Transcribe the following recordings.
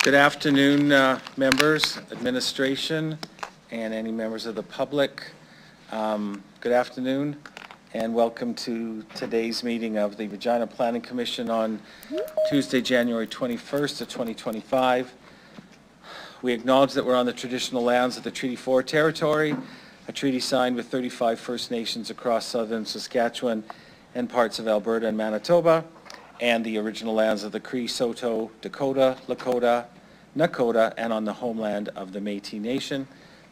Good afternoon, members, administration, and any members of the public. Good afternoon, and welcome to today's meeting of the Regina Planning Commission on Tuesday, January 21st of 2025. We acknowledge that we're on the traditional lands of the Treaty 4 territory, a treaty signed with 35 First Nations across southern Saskatchewan and parts of Alberta and Manitoba, and the original lands of the Cree, Saulteaux, Dakota, Lakota, Nakota, and on the homeland of the Métis Nation.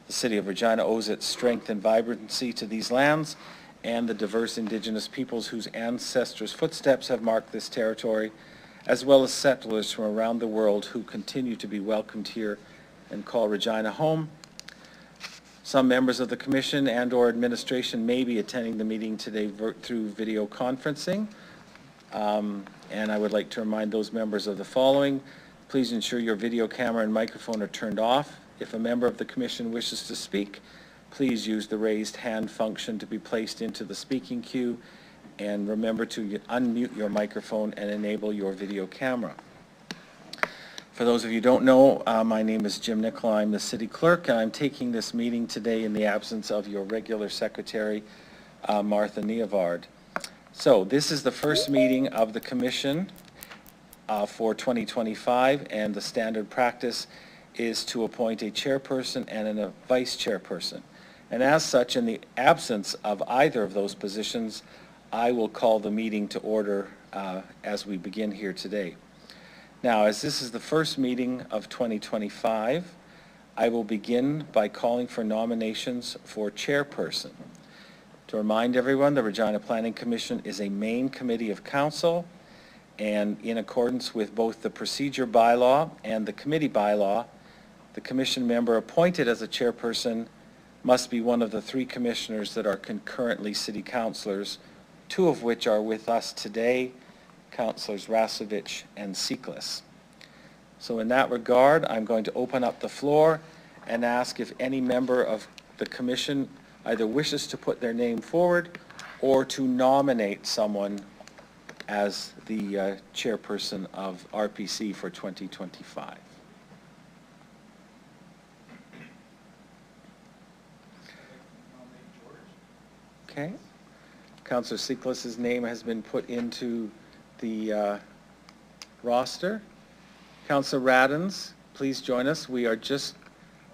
The City of Regina owes its strength and vibrancy to these lands and the diverse Indigenous peoples whose ancestors' footsteps have marked this territory, as well as settlers from around the world who continue to be welcomed here and call Regina home. Some members of the Commission and/or administration may be attending the meeting today through video conferencing. And I would like to remind those members of the following. Please ensure your video camera and microphone are turned off. If a member of the Commission wishes to speak, please use the raised hand function to be placed into the speaking queue, and remember to unmute your microphone and enable your video camera. For those of you who don't know, my name is Jim Nicola. I'm the City Clerk, and I'm taking this meeting today in the absence of your regular Secretary, Martha Neavard. So this is the first meeting of the Commission for 2025, and the standard practice is to appoint a chairperson and a vice chairperson. And as such, in the absence of either of those positions, I will call the meeting to order as we begin here today. Now, as this is the first meeting of 2025, I will begin by calling for nominations for chairperson. To remind everyone, the Regina Planning Commission is a main committee of council, and in accordance with both the procedure bylaw and the committee bylaw, the commission member appointed as a chairperson must be one of the three commissioners that are concurrently city councillors, two of which are with us today, Councillors Rasevich and Seeklis. So in that regard, I'm going to open up the floor and ask if any member of the commission either wishes to put their name forward or to nominate someone as the chairperson of RPC for 2025. Okay. Councillor Seeklis' name has been put into the roster. Councillor Radens, please join us. We are just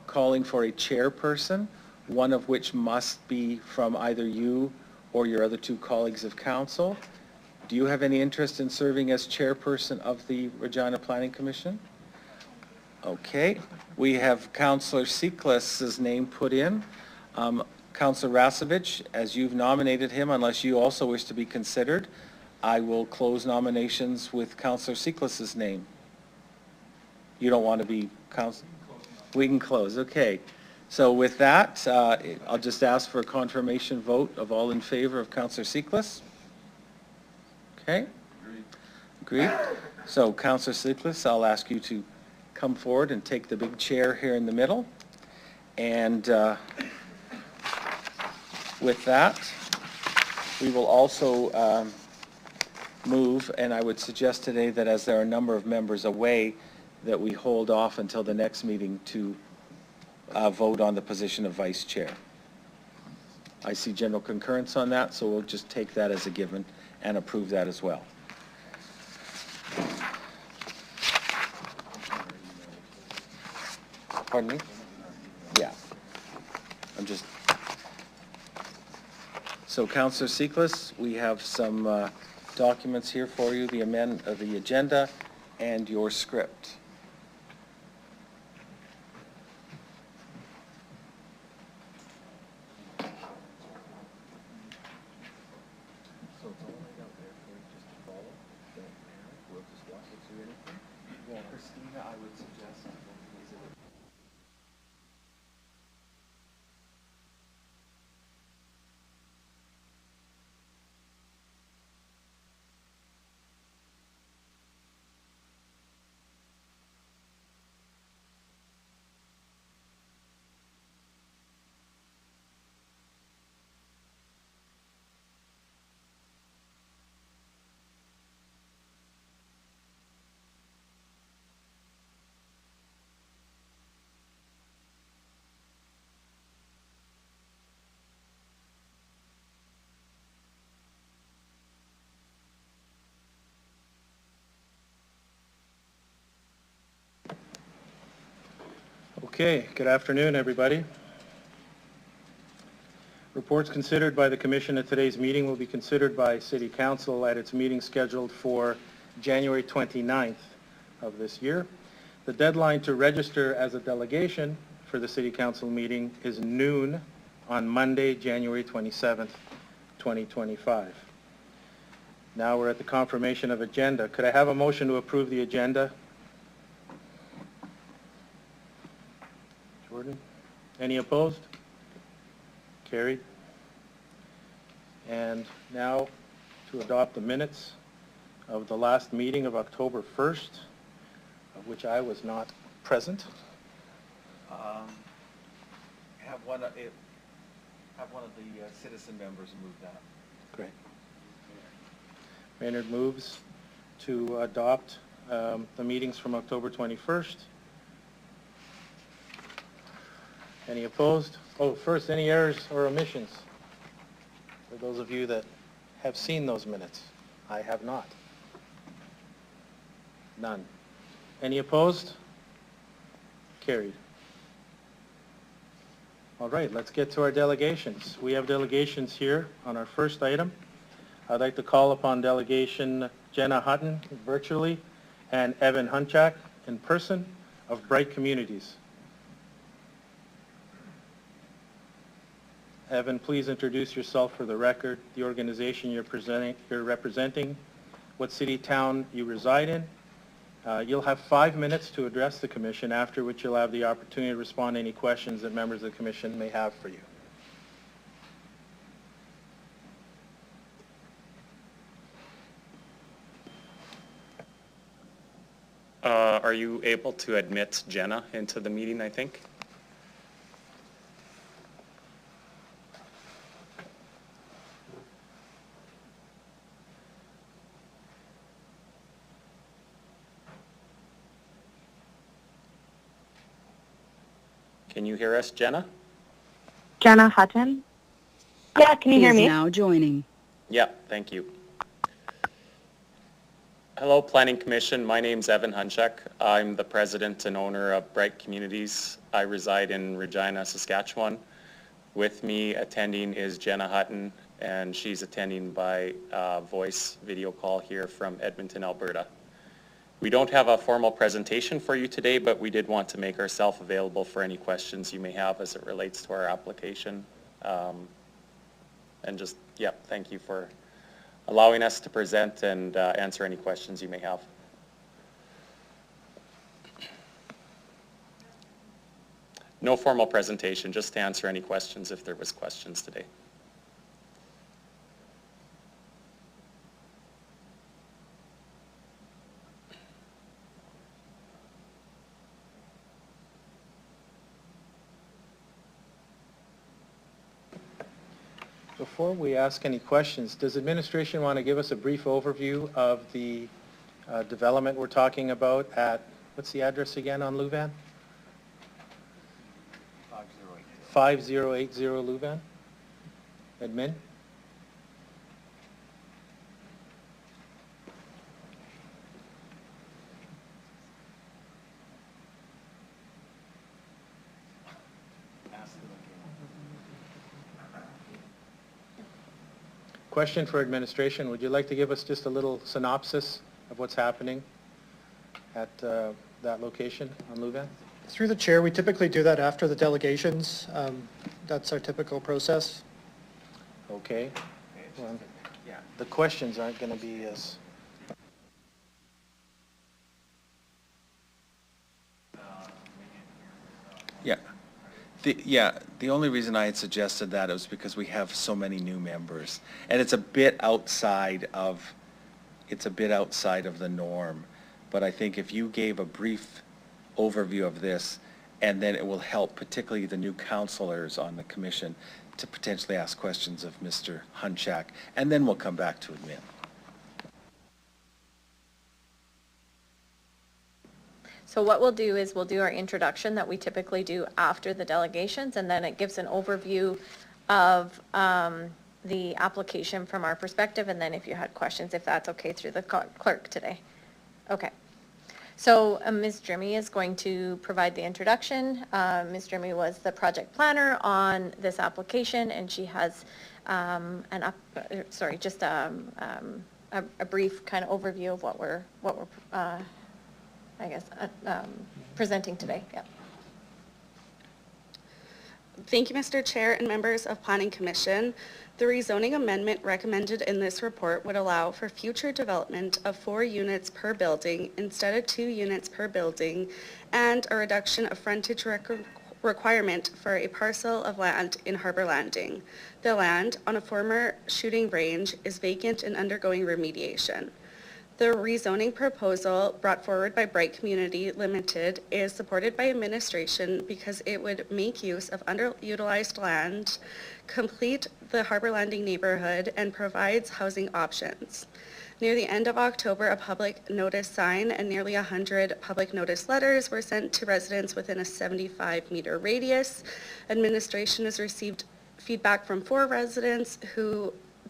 calling for a chairperson, one of which must be from either you or your other two colleagues of council. Do you have any interest in serving as chairperson of the Regina Planning Commission? Okay. We have Councillor Seeklis' name put in. Councillor Rasevich, as you've nominated him, unless you also wish to be considered, I will close nominations with Councillor Seeklis' name. You don't want to be council? We can close, okay. So with that, I'll just ask for a confirmation vote of all in favor of Councillor Seeklis. Okay? Agreed. So Councillor Seeklis, I'll ask you to come forward and take the big chair here in the middle. And with that, we will also move, and I would suggest today that as there are a number of members away, that we hold off until the next meeting to vote on the position of vice chair. I see general concurrence on that, so we'll just take that as a given and approve that as well. Pardon me? Yeah. I'm just... So Councillor Seeklis, we have some documents here for you, the agenda and your script. Okay, good afternoon, everybody. Reports considered by the Commission at today's meeting will be considered by City Council at its meeting scheduled for January 29th of this year. The deadline to register as a delegation for the City Council meeting is noon on Monday, January 27th, 2025. Now we're at the confirmation of agenda. Could I have a motion to approve the agenda? Jordan? Any opposed? Carried. And now to adopt the minutes of the last meeting of October 1st, of which I was not present. Have one of the citizen members move that. Great. Maynard moves to adopt the meetings from October 21st. Any opposed? Oh, first, any errors or omissions? For those of you that have seen those minutes. I have not. None. Any opposed? Carried. All right, let's get to our delegations. We have delegations here on our first item. I'd like to call upon delegation Jenna Hutton virtually and Evan Hunchak in person of Bright Communities. Evan, please introduce yourself for the record, the organization you're representing, what city, town you reside in. You'll have 5 minutes to address the commission, after which you'll have the opportunity to respond to any questions that members of the commission may have for you. Are you able to admit Jenna into the meeting, I think? Can you hear us, Jenna? Jenna Hutton. Yeah, can you hear me? Is now joining. Yeah, thank you. Hello, Planning Commission. My name's Evan Hunchak. I'm the president and owner of Bright Communities. I reside in Regina, Saskatchewan. With me attending is Jenna Hutton, and she's attending by voice video call here from Edmonton, Alberta. We don't have a formal presentation for you today, but we did want to make ourselves available for any questions you may have as it relates to our application. And just, yeah, thank you for allowing us to present and answer any questions you may have. No formal presentation, just to answer any questions if there was questions today. Before we ask any questions, does administration want to give us a brief overview of the development we're talking about at, what's the address again on Louvain? 5080 Louvain. Admin? Question for administration. Would you like to give us just a little synopsis of what's happening at that location on Louvain? Through the chair, we typically do that after the delegations. That's our typical process. Okay. Well, the questions aren't going to be as... The only reason I had suggested that was because we have so many new members, and it's a bit outside of the norm. But I think if you gave a brief overview of this, and then it will help particularly the new councilors on the commission to potentially ask questions of Mr. Hunchak, and then we'll come back to admin. So what we'll do is we'll do our introduction that we typically do after the delegations, and then it gives an overview of the application from our perspective, and then if you had questions, if that's okay, through the clerk today. Okay. So Ms. Jeremy is going to provide the introduction. Ms. Jeremy was the project planner on this application, and she has just a brief kind of overview of what we're presenting today. Yeah. Thank you, Mr. Chair and members of Planning Commission. The rezoning amendment recommended in this report would allow for future development of 4 units per building instead of 2 units per building, and a reduction of frontage requirement for a parcel of land in Harbor Landing. The land on a former shooting range is vacant and undergoing remediation. The rezoning proposal brought forward by Bright Community Limited is supported by administration because it would make use of underutilized land, complete the Harbor Landing neighborhood, and provides housing options. Near the end of October, a public notice sign and nearly 100 public notice letters were sent to residents within a 75-meter radius. Administration has received feedback from 4 residents,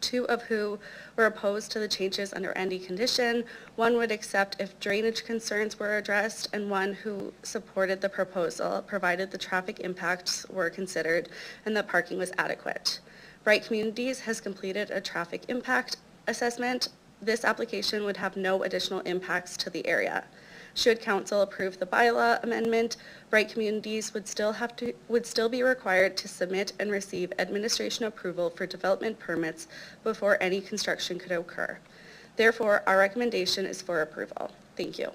2 of who were opposed to the changes under any condition. 1 would accept if drainage concerns were addressed, and 1 who supported the proposal, provided the traffic impacts were considered and the parking was adequate. Bright Communities has completed a traffic impact assessment. This application would have no additional impacts to the area. Should council approve the bylaw amendment, Bright Communities would still be required to submit and receive administration approval for development permits before any construction could occur. Therefore, our recommendation is for approval. Thank you.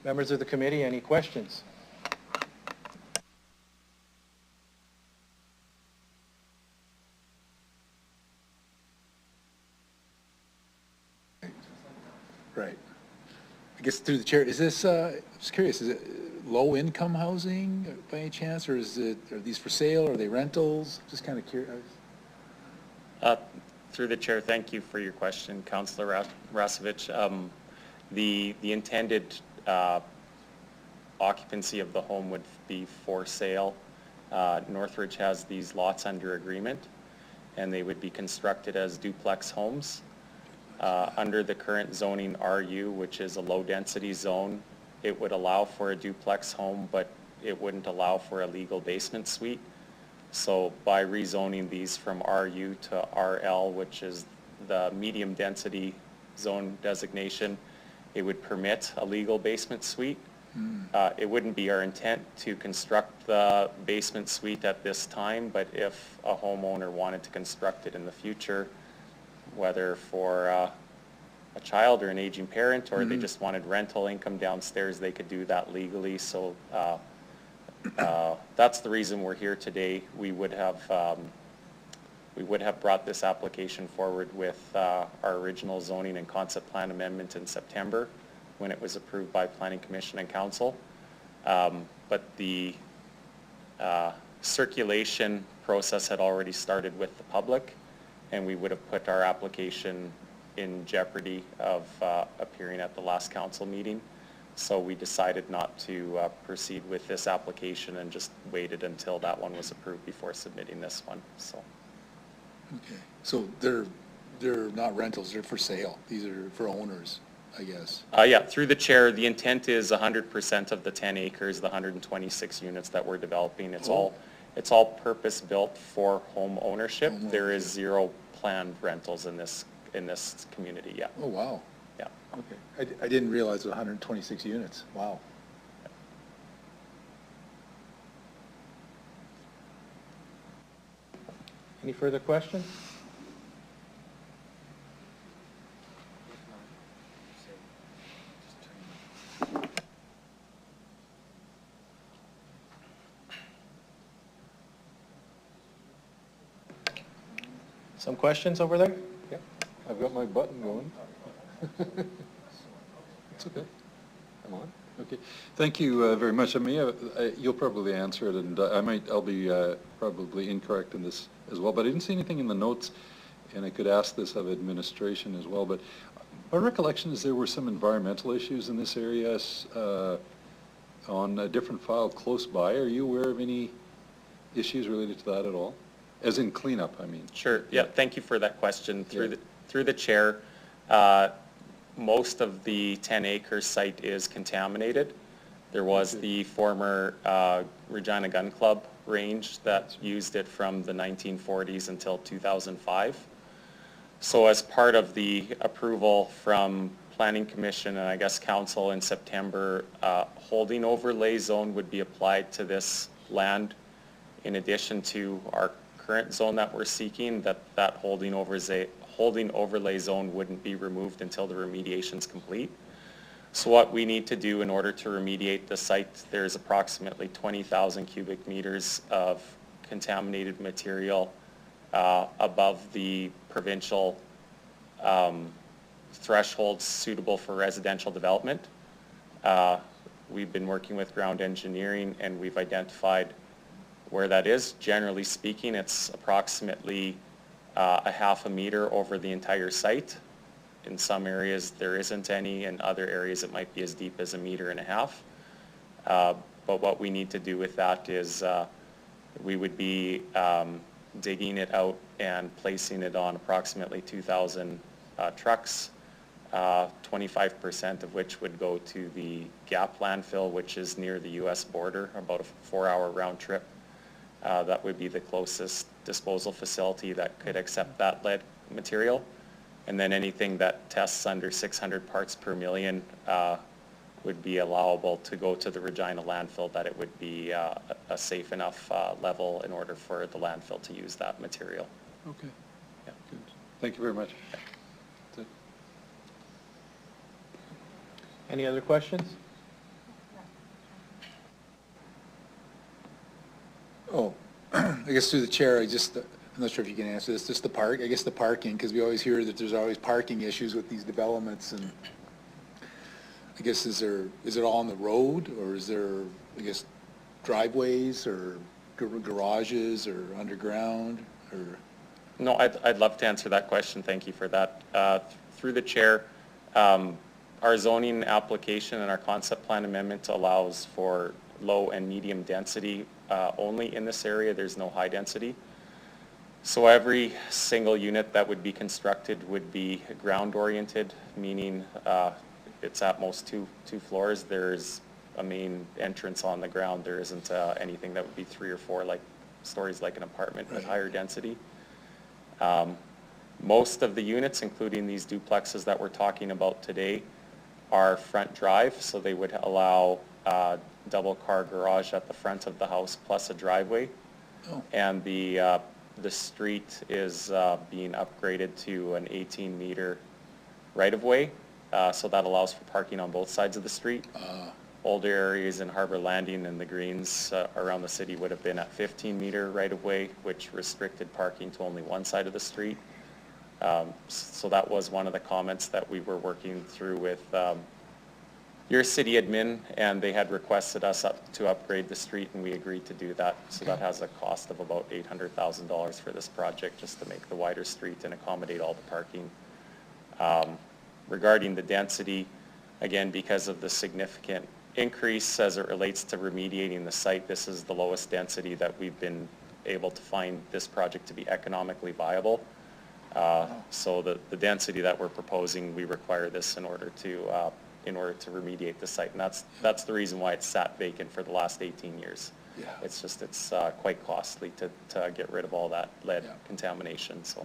Members of the committee, any questions? Right. I guess through the chair, is this, I'm just curious, is it low-income housing by any chance, or are these for sale, or are they rentals? Just kind of curious. Through the chair, thank you for your question, Councillor Rasevich. The intended occupancy of the home would be for sale. Northridge has these lots under agreement, and they would be constructed as duplex homes. Under the current zoning RU, which is a low-density zone, it would allow for a duplex home, but it wouldn't allow for a legal basement suite. So by rezoning these from RU to RL, which is the medium-density zone designation, it would permit a legal basement suite. It wouldn't be our intent to construct the basement suite at this time, but if a homeowner wanted to construct it in the future, whether for a child or an aging parent, or they just wanted rental income downstairs, they could do that legally. So that's the reason we're here today. We would have brought this application forward with our original zoning and concept plan amendment in September, when it was approved by Planning Commission and Council. But the circulation process had already started with the public, and we would have put our application in jeopardy of appearing at the last council meeting. So we decided not to proceed with this application and just waited until that one was approved before submitting this one. So. Okay. So they're not rentals, they're for sale. These are for owners, I guess. Yeah, through the chair, the intent is 100% of the 10 acres, the 126 units that we're developing. It's all purpose-built for home ownership. There is 0 planned rentals in this community. Yeah. Oh, wow. Yeah. Okay. I didn't realize it was 126 units. Wow. Any further questions? Some questions over there? Yep. I've got my button going. It's okay. I'm on. Okay, thank you very much. You'll probably answer it, and I'll be probably incorrect in this as well, but I didn't see anything in the notes, and I could ask this of administration as well, but our recollection is there were some environmental issues in this area on a different file close by. Are you aware of any issues related to that at all? As in cleanup, I mean. Sure, yeah, thank you for that question. Through the chair, most of the 10-acre site is contaminated. There was the former Regina Gun Club range that used it from the 1940s until 2005. So as part of the approval from Planning Commission and I guess Council in September, holding overlay zone would be applied to this land in addition to our current zone that we're seeking, that holding overlay zone wouldn't be removed until the remediation's complete. So what we need to do in order to remediate the site, there's approximately 20,000 cubic meters of contaminated material above the provincial thresholds suitable for residential development. We've been working with ground engineering and we've identified where that is. Generally speaking, it's approximately a half a meter over the entire site. In some areas there isn't any, in other areas it might be as deep as 1.5 meters. But what we need to do with that is we would be digging it out and placing it on approximately 2,000 trucks, 25% of which would go to the Gap landfill, which is near the U.S. border, about a 4-hour round trip. That would be the closest disposal facility that could accept that lead material. And then anything that tests under 600 parts per million would be allowable to go to the Regina landfill, that it would be a safe enough level in order for the landfill to use that material. Okay, yeah, good. Thank you very much. That's it. Any other questions? Oh, I guess through the chair, I'm not sure if you can answer this, just the parking, because we always hear that there's always parking issues with these developments, and I guess is it all on the road, or is there, I guess, driveways, or garages, or underground, or? No, I'd love to answer that question. Thank you for that. Through the chair, our zoning application and our concept plan amendment allows for low and medium density only in this area. There's no high density. So every single unit that would be constructed would be ground oriented, meaning it's at most two floors. There's a main entrance on the ground. There isn't anything that would be 3 or 4 stories like an apartment with higher density. Most of the units, including these duplexes that we're talking about today, are front drive, so they would allow double car garage at the front of the house plus a driveway. Oh. And the street is being upgraded to an 18-meter right-of-way, so that allows for parking on both sides of the street. Older areas in Harbor Landing and the Greens around the city would have been at 15-meter right-of-way, which restricted parking to only one side of the street. So that was one of the comments that we were working through with your city admin, and they had requested us to upgrade the street, and we agreed to do that. So that has a cost of about $800,000 for this project, just to make the wider street and accommodate all the parking. Regarding the density, again, because of the significant increase as it relates to remediating the site, this is the lowest density that we've been able to find this project to be economically viable. So the density that we're proposing, we require this in order to remediate the site, and that's the reason why it's sat vacant for the last 18 years. Yeah. It's quite costly to get rid of all that lead contamination. So.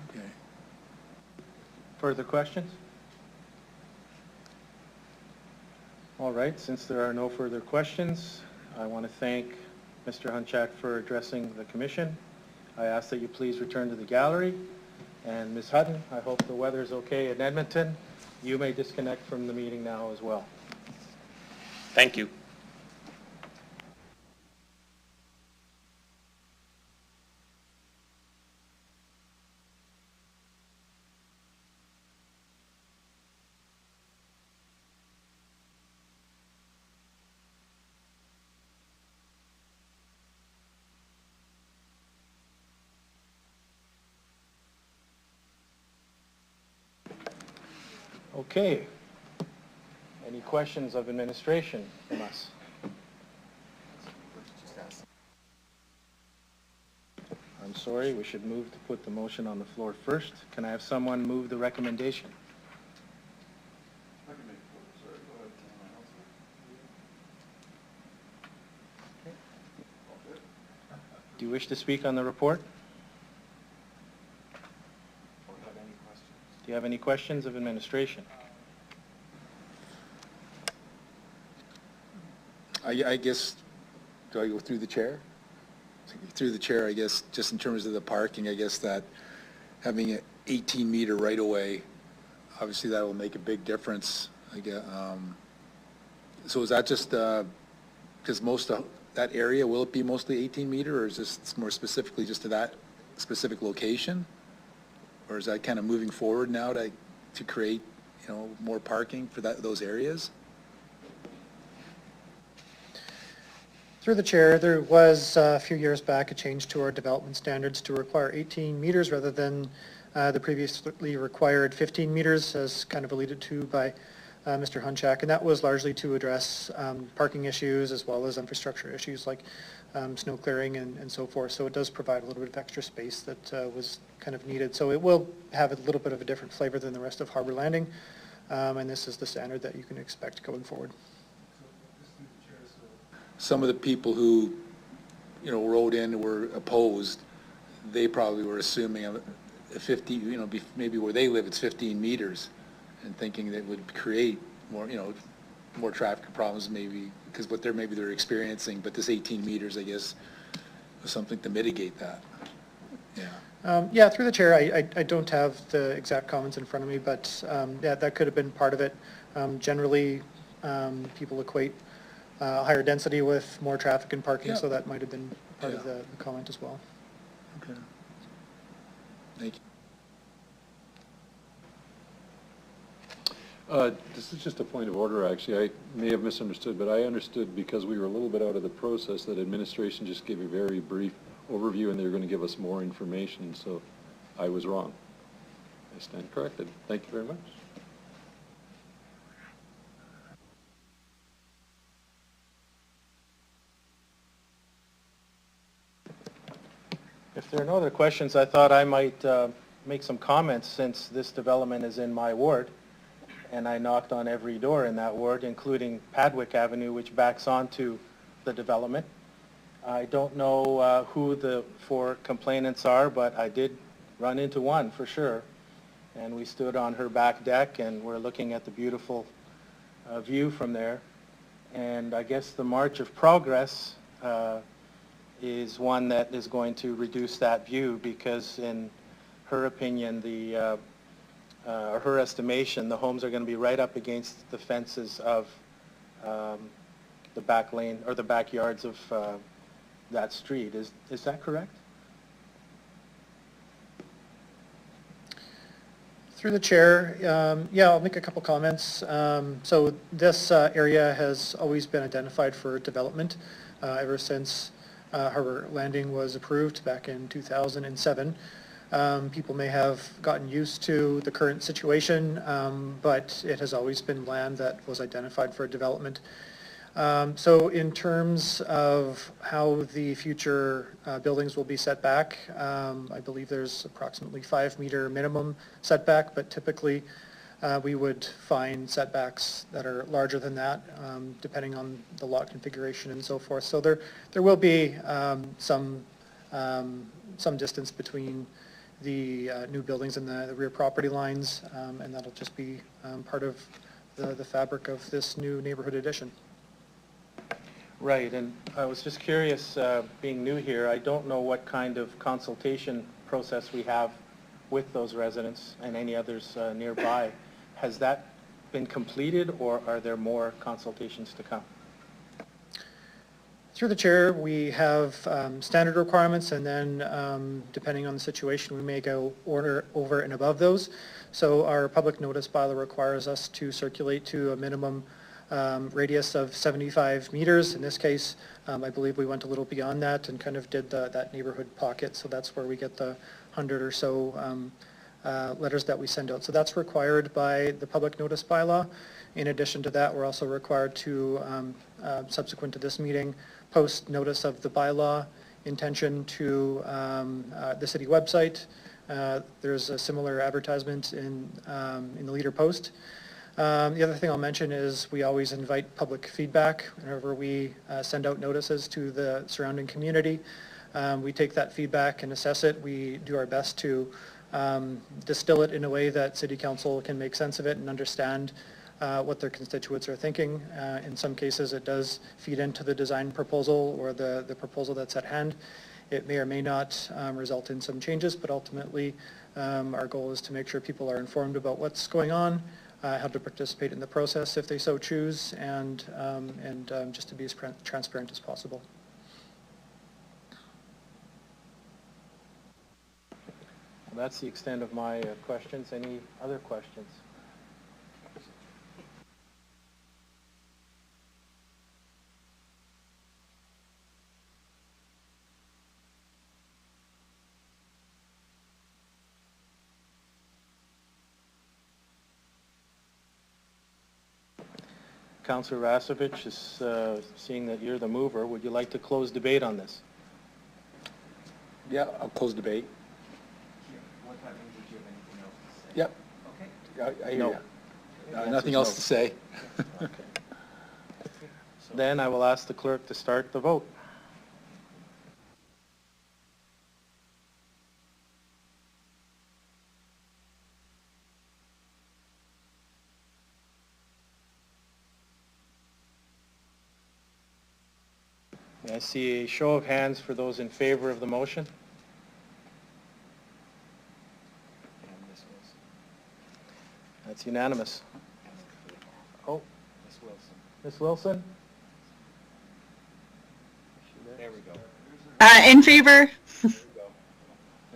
Okay. Further questions? All right, since there are no further questions, I want to thank Mr. Hunchak for addressing the commission. I ask that you please return to the gallery. And Ms. Hutton, I hope the weather's okay in Edmonton. You may disconnect from the meeting now as well. Thank you. Okay. Any questions of administration from us? I'm sorry, we should move to put the motion on the floor first. Can I have someone move the recommendation? Do you wish to speak on the report? Do you have any questions of administration? I guess, do I go through the chair? Through the chair, I guess, just in terms of the parking, I guess that having an 18-meter right-of-way, obviously that will make a big difference. I guess, so is that just, because most of that area, will it be mostly 18-meter, or is this more specifically just to that specific location? Or is that kind of moving forward now to create, you know, more parking for those areas? Through the chair, there was a few years back a change to our development standards to require 18 meters rather than the previously required 15 meters, as kind of alluded to by Mr. Hunchak, and that was largely to address parking issues as well as infrastructure issues like snow clearing and so forth. So it does provide a little bit of extra space that was kind of needed. So it will have a little bit of a different flavor than the rest of Harbor Landing, and this is the standard that you can expect going forward. Some of the people who, you know, wrote in and were opposed, they probably were assuming a 50, you know, maybe where they live it's 15 meters, and thinking that would create more, you know, more traffic problems maybe, because what maybe they're experiencing, but this 18 meters, I guess, was something to mitigate that. Yeah. Yeah, through the chair, I don't have the exact comments in front of me, but yeah, that could have been part of it. Generally, people equate higher density with more traffic and parking, so that might have been part of the comment as well. Okay. Thank you. This is just a point of order, actually. I may have misunderstood, but I understood because we were a little bit out of the process that administration just gave a very brief overview and they were going to give us more information, so I was wrong. I stand corrected. Thank you very much. If there are no other questions, I thought I might make some comments since this development is in my ward. And I knocked on every door in that ward, including Padwick Avenue, which backs onto the development. I don't know who the 4 complainants are, but I did run into one for sure. And we stood on her back deck and we're looking at the beautiful view from there. And I guess the march of progress is one that is going to reduce that view because in her opinion, or her estimation, the homes are going to be right up against the fences of the back lane or the backyards of that street. Is that correct? Through the chair, yeah, I'll make a couple comments. So this area has always been identified for development ever since Harbor Landing was approved back in 2007. People may have gotten used to the current situation, but it has always been land that was identified for development. So in terms of how the future buildings will be set back, I believe there's approximately 5-meter minimum setback, but typically we would find setbacks that are larger than that, depending on the lot configuration and so forth. So there will be some distance between the new buildings and the rear property lines, and that'll just be part of the fabric of this new neighborhood addition. Right, and I was just curious, being new here, I don't know what kind of consultation process we have with those residents and any others nearby. Has that been completed, or are there more consultations to come? Through the chair, we have standard requirements, and then depending on the situation, we may go over and above those. So our public notice bylaw requires us to circulate to a minimum radius of 75 meters. In this case, I believe we went a little beyond that and kind of did that neighborhood pocket, so that's where we get the 100 or so letters that we send out. So that's required by the public notice bylaw. In addition to that, we're also required to, subsequent to this meeting, post notice of the bylaw intention to the city website. There's a similar advertisement in the Leader Post. The other thing I'll mention is we always invite public feedback whenever we send out notices to the surrounding community. We take that feedback and assess it. We do our best to distill it in a way that City Council can make sense of it and understand what their constituents are thinking. In some cases, it does feed into the design proposal or the proposal that's at hand. It may or may not result in some changes, but ultimately our goal is to make sure people are informed about what's going on, how to participate in the process if they so choose, and just to be as transparent as possible. Well, that's the extent of my questions. Any other questions? Councillor Rasovich, is seeing that you're the mover, would you like to close debate on this? Yeah, I'll close debate. Yep. I hear No. you. The answer's Nothing else no. to say. Okay. Then I will ask the clerk to start the vote. May I see a show of hands for those in favor of the motion? That's unanimous. Oh. Ms. Wilson? There we go. In favor. What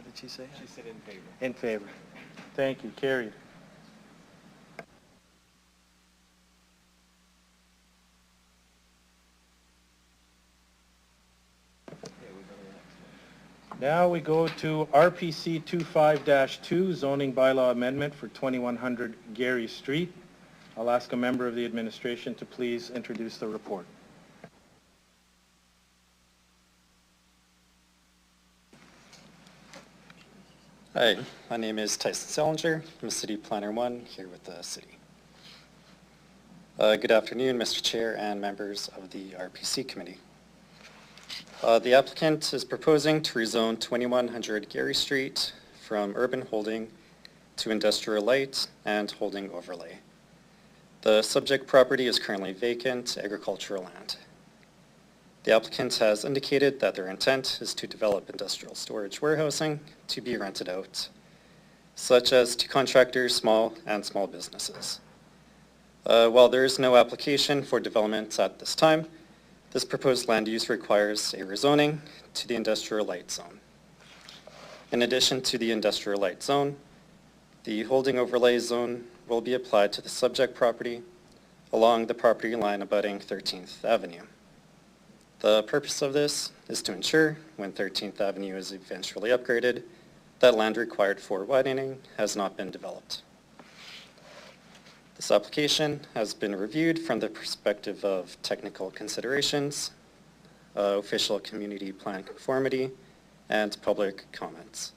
did she say? She said in favor. In favor. Thank you. Carried. Now we go to RPC 25-2, zoning bylaw amendment for 2100 Gary Street. I'll ask a member of the administration to please introduce the report. Hi, my name is Tyson Salinger. I'm a City Planner 1 here with the city. Good afternoon, Mr. Chair and members of the RPC committee. The applicant is proposing to rezone 2100 Gary Street from urban holding to industrial light and holding overlay. The subject property is currently vacant agricultural land. The applicant has indicated that their intent is to develop industrial storage warehousing to be rented out, such as to contractors, small and small businesses. While there is no application for development at this time, this proposed land use requires a rezoning to the industrial light zone. In addition to the industrial light zone, the holding overlay zone will be applied to the subject property along the property line abutting 13th Avenue. The purpose of this is to ensure when 13th Avenue is eventually upgraded, that land required for widening has not been developed. This application has been reviewed from the perspective of technical considerations, official community plan conformity, and public comments.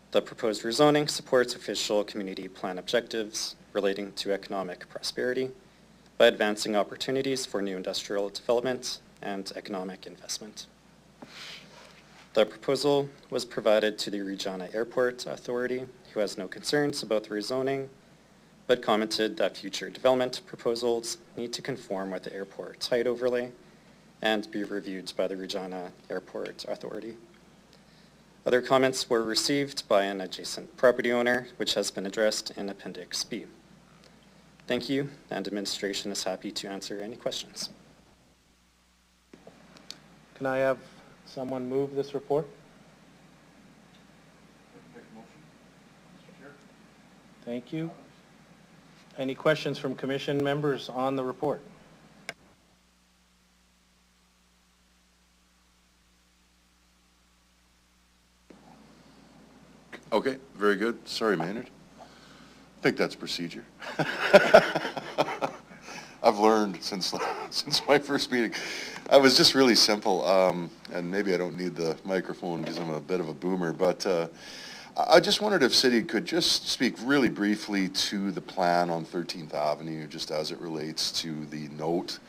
The proposed rezoning supports official community plan objectives relating to economic prosperity by advancing opportunities for new industrial development and economic investment. The proposal was provided to the Regina Airport Authority, who has no concerns about the rezoning, but commented that future development proposals need to conform with the airport's height overlay and be reviewed by the Regina Airport Authority. Other comments were received by an adjacent property owner, which has been addressed in Appendix B. Thank you, and administration is happy to answer any questions. Can I have someone move this report? Thank you. Any questions from commission members on the report? Okay, very good. Sorry, Maynard. I think that's procedure. I've learned since my first meeting. I was just really simple, and maybe I don't need the microphone because I'm a bit of a boomer, but I just wondered if City could just speak really briefly to the plan on 13th Avenue, just as it relates to the note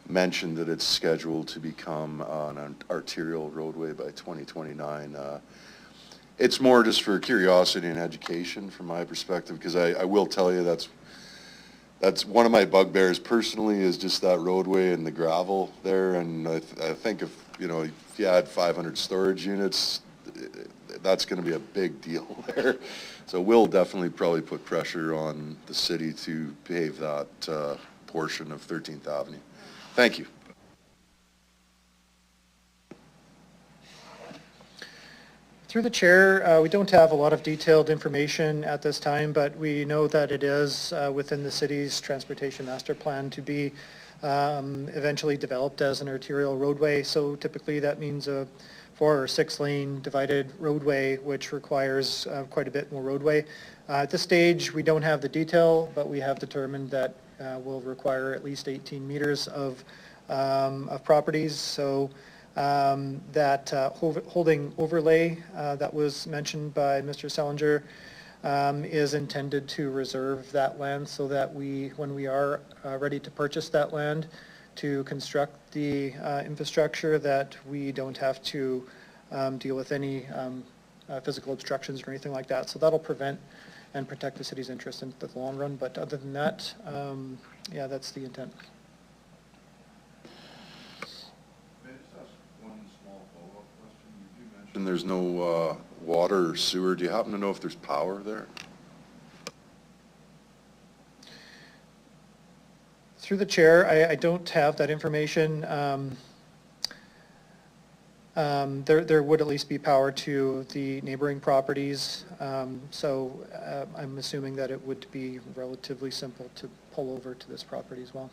mentioned that it's scheduled to become an arterial roadway by 2029. It's more just for curiosity and education from my perspective, because I will tell you that's one of my bugbears personally, is just that roadway and the gravel there. And I think if you add 500 storage units, that's going to be a big deal there. So we'll definitely probably put pressure on the city to pave that portion of 13th Avenue. Thank you. Through the chair, we don't have a lot of detailed information at this time, but we know that it is within the city's transportation master plan to be eventually developed as an arterial roadway. So typically that means a 4 or 6 lane divided roadway, which requires quite a bit more roadway. At this stage, we don't have the detail, but we have determined that will require at least 18 meters of properties. So that holding overlay that was mentioned by Mr. Sellinger is intended to reserve that land so that when we are ready to purchase that land to construct the infrastructure, that we don't have to deal with any physical obstructions or anything like that. So that'll prevent and protect the city's interest in the long run. But other than that, yeah, that's the intent. And there's no water or sewer. Do you happen to know if there's power there? Through the chair, I don't have that information. There would at least be power to the neighboring properties. So I'm assuming that it would be relatively simple to pull over to this property as well.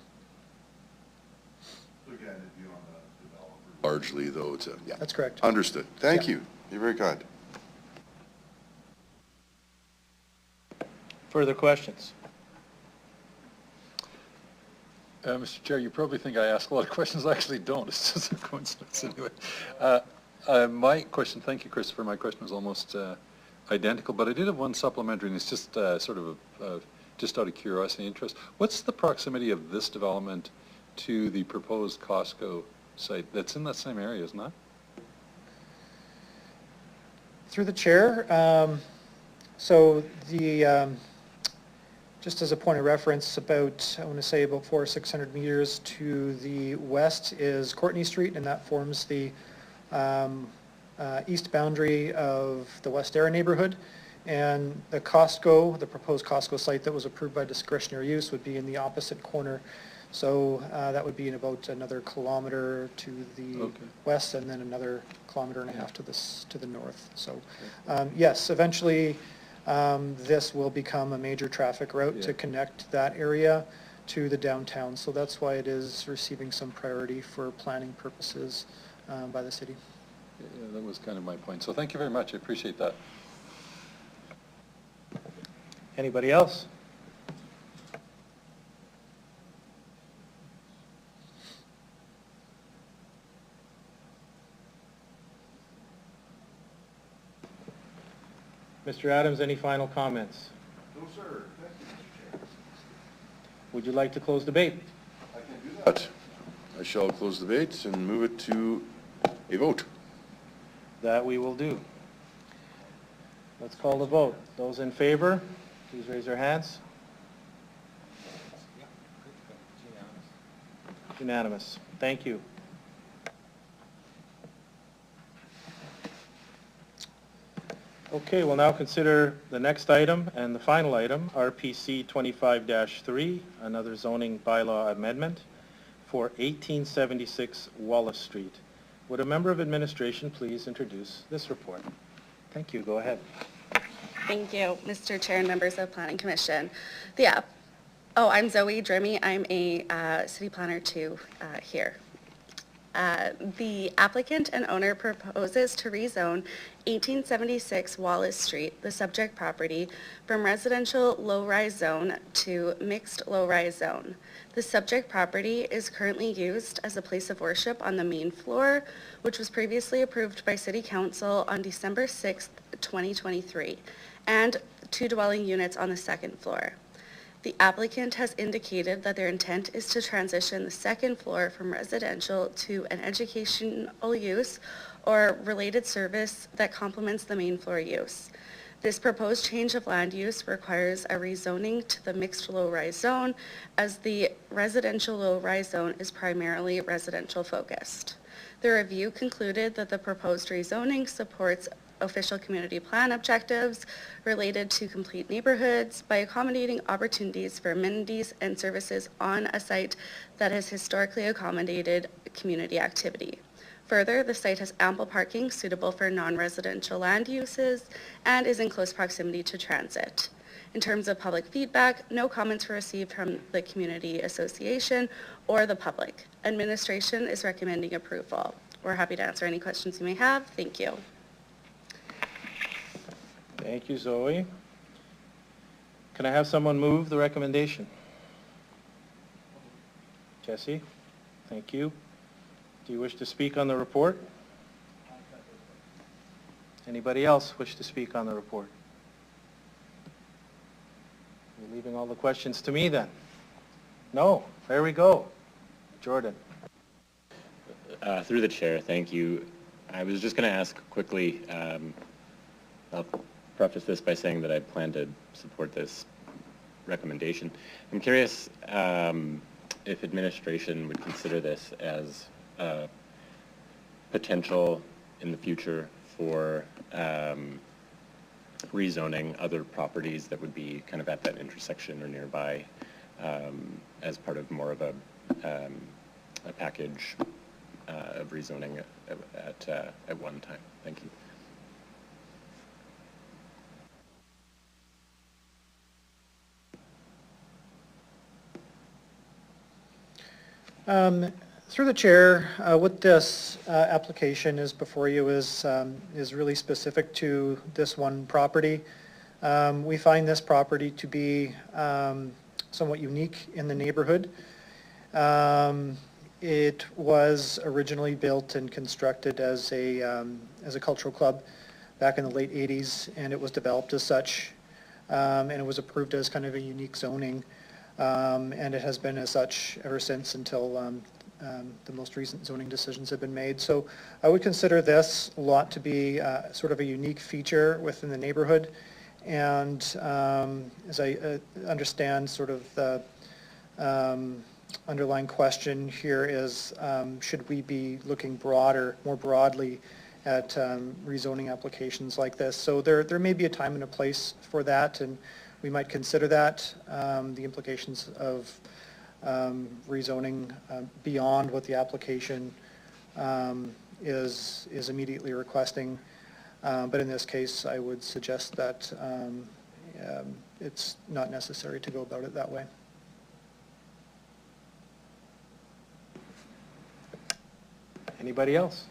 Again, it'd be on the developer. Largely, though, yeah. That's correct. Understood. Thank Yeah. you. You're very kind. Further questions? Mr. Chair, you probably think I ask a lot of questions. I actually don't. It's just a coincidence anyway. My question, thank you, Christopher. My question was almost identical, but I did have one supplementary, and it's just sort of just out of curiosity and interest. What's the proximity of this development to the proposed Costco site? That's in that same area, isn't it? Through the chair, so the just as a point of reference, about, I want to say about 400 or 600 meters to the west is Courtney Street, and that forms the east boundary of the West Era neighborhood. And the Costco, the proposed Costco site that was approved by discretionary use, would be in the opposite corner. So that would be in about another kilometer to the west, and then another kilometer and a half to the north. So yes, eventually this will become a major traffic route to connect that area to the downtown. So that's why it is receiving some priority for planning purposes by the city. Yeah, that was kind of my point. So thank you very much. I appreciate that. Anybody else? Mr. Adams, any final comments? No, sir. Thank you, Mr. Chair. Would you like to close debate? I can do that. I shall close the debate and move it to a vote. That we will do. Let's call the vote. Those in favor, please raise your hands. Unanimous. Thank you. Okay, we'll now consider the next item and the final item, RPC 25-3, another zoning bylaw amendment for 1876 Wallace Street. Would a member of administration please introduce this report? Thank you. Go ahead. Thank you, Mr. Chair and members of Planning Commission. I'm Zoe Drimmy. I'm a city planner too here. The applicant and owner proposes to rezone 1876 Wallace Street, the subject property, from residential low-rise zone to mixed low-rise zone. The subject property is currently used as a place of worship on the main floor, which was previously approved by City Council on December 6th, 2023, and 2 dwelling units on the second floor. The applicant has indicated that their intent is to transition the second floor from residential to an educational use or related service that complements the main floor use. This proposed change of land use requires a rezoning to the mixed low-rise zone, as the residential low-rise zone is primarily residential focused. The review concluded that the proposed rezoning supports official community plan objectives related to complete neighborhoods by accommodating opportunities for amenities and services on a site that has historically accommodated community activity. Further, the site has ample parking suitable for non-residential land uses and is in close proximity to transit. In terms of public feedback, no comments were received from the community association or the public. Administration is recommending approval. We're happy to answer any questions you may have. Thank you. Thank you, Zoe. Can I have someone move the recommendation? Jesse, thank you. Do you wish to speak on the report? Anybody else wish to speak on the report? You're leaving all the questions to me then? No, there we go. Jordan. Through the chair, thank you. I was just going to ask quickly, I'll preface this by saying that I plan to support this recommendation. I'm curious if administration would consider this as a potential in the future for rezoning other properties that would be kind of at that intersection or nearby as part of more of a package of rezoning at one time. Thank you. Through the chair, what this application is before you is really specific to this one property. We find this property to be somewhat unique in the neighborhood. It was originally built and constructed as a cultural club back in the late 80s, and it was developed as such, and it was approved as kind of a unique zoning. And it has been as such ever since until the most recent zoning decisions have been made. So I would consider this lot to be sort of a unique feature within the neighborhood. And as I understand, sort of the underlying question here is, should we be looking more broadly at rezoning applications like this? So there may be a time and a place for that, and we might consider that, the implications of rezoning beyond what the application is immediately requesting. But in this case, I would suggest that it's not necessary to go about it that way. Anybody else?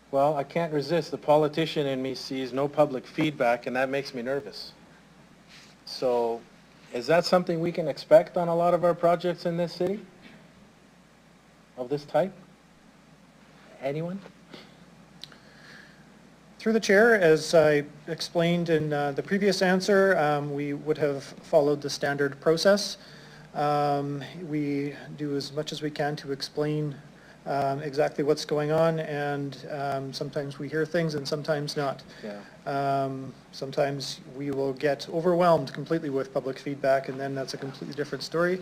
Well, I can't resist. The politician in me sees no public feedback, and that makes me nervous. So, is that something we can expect on a lot of our projects in this city? Of this type? Anyone? Through the chair, as I explained in the previous answer, we would have followed the standard process. We do as much as we can to explain exactly what's going on, and sometimes we hear things and sometimes not. Yeah. Sometimes we will get overwhelmed completely with public feedback, and then that's a completely different story.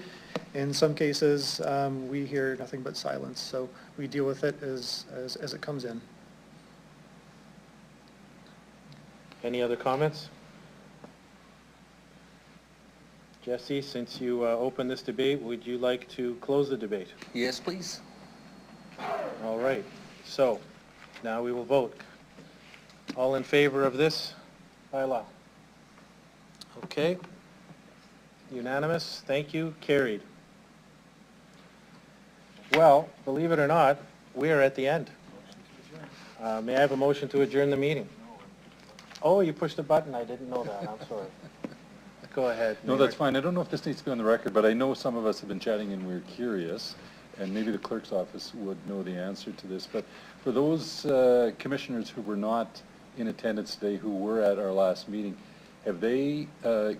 In some cases, we hear nothing but silence, so we deal with it as it comes in. Any other comments? Jesse, since you opened this debate, would you like to close the debate? Yes, please. All right, so now we will vote. All in favor of this bylaw? Okay. Unanimous, thank you, carried. Well, believe it or not, we are at the end. May I have a motion to adjourn the meeting? Oh, you pushed the button, I didn't know that, I'm sorry. Go ahead. No, Mayor. that's fine. I don't know if this needs to be on the record, but I know some of us have been chatting and we're curious, and maybe the clerk's office would know the answer to this, but for those commissioners who were not in attendance today, who were at our last meeting, have they,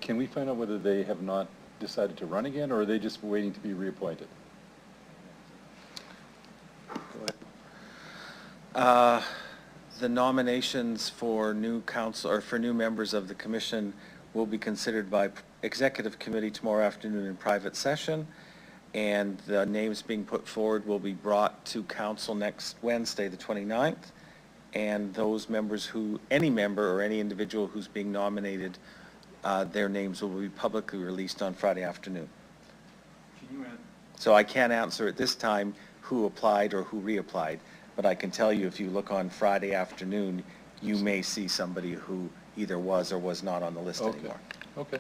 can we find out whether they have not decided to run again, or are they just waiting to be reappointed? The nominations for new council, or for new members of the commission will be considered by executive committee tomorrow afternoon in private session, and the names being put forward will be brought to council next Wednesday, the 29th, and those members who, any member or any individual who's being nominated, their names will be publicly released on Friday afternoon. So I can't answer at this time who applied or who reapplied, but I can tell you if you look on Friday afternoon, you may see somebody who either was or was not on the list Okay. anymore. Okay.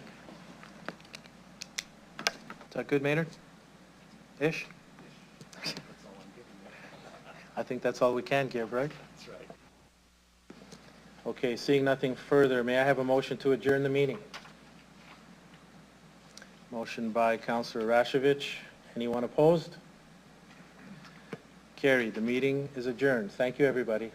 Is that good, Maynard? Ish? I think that's all we can give, right? That's right. Okay, seeing nothing further, may I have a motion to adjourn the meeting? Motion by Councillor Rashevich. Anyone opposed? Carried. The meeting is adjourned. Thank you, everybody.